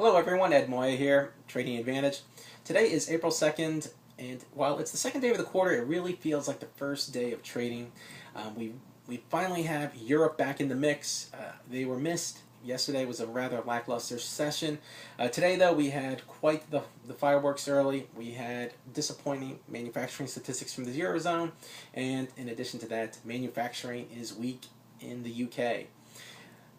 Hello everyone, Ed Moya here, Trading Advantage. Today is April 2nd, and while it's the second day of the quarter, it really feels like the first day of trading. We finally have Europe back in the mix. They were missed. Yesterday was a rather lackluster session. Today, though, we had quite the fireworks early. We had disappointing manufacturing statistics from the Eurozone, and in addition to that, manufacturing is weak in the UK.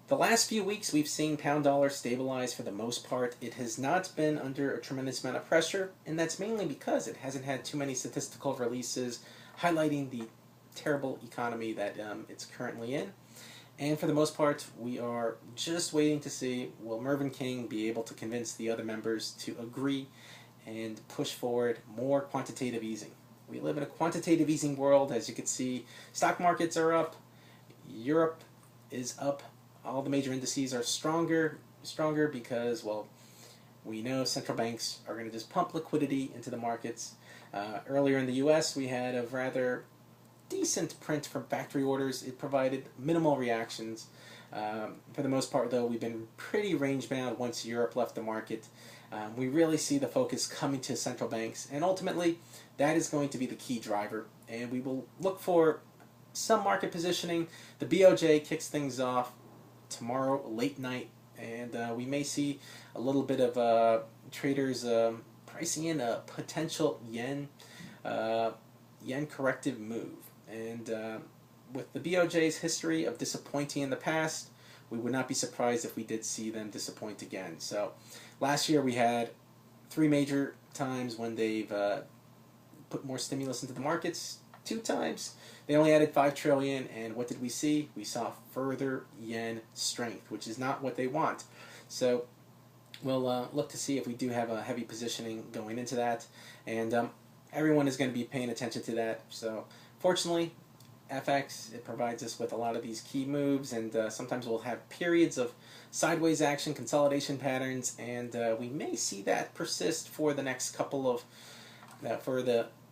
The last few weeks we've seen pound dollar stabilize for the most part. It has not been under a tremendous amount of pressure, and that's mainly because it hasn't had too many statistical releases highlighting the terrible economy that it's currently in. And for the most part, we are just waiting to see, will Mervyn King be able to convince the other members to agree and push forward more quantitative easing. We live in a quantitative easing world. As you can see, stock markets are up, Europe is up. All the major indices are stronger because, well, we know central banks are going to just pump liquidity into the markets. Earlier in the U.S., we had a rather decent print from factory orders. It provided minimal reactions. For the most part, though, we've been pretty range-bound once Europe left the market. We really see the focus coming to central banks, and ultimately, that is going to be the key driver. And we will look for some market positioning. The BOJ kicks things off tomorrow late night, and we may see a little bit of traders pricing in a potential yen corrective move. And with the BOJ's history of disappointing in the past, we would not be surprised if we did see them disappoint again. So last year we had three major times when they've put more stimulus into the markets. Two times they only added 5 trillion, and what did we see? We saw further yen strength, which is not what they want. So we'll look to see if we do have a heavy positioning going into that, and everyone is going to be paying attention to that. So fortunately, FX, it provides us with a lot of these key moves, and sometimes we'll have periods of sideways action, consolidation patterns, and we may see that persist for the next couple of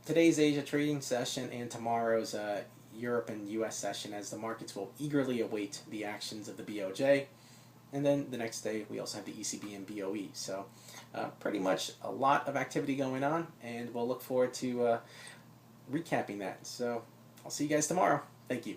today's Asia trading session and tomorrow's Europe and U.S. session, as the markets will eagerly await the actions of the BOJ. And then the next day we also have the ECB and BOE. So pretty much a lot of activity going on, and we'll look forward to recapping that. So I'll see you guys tomorrow. Thank you.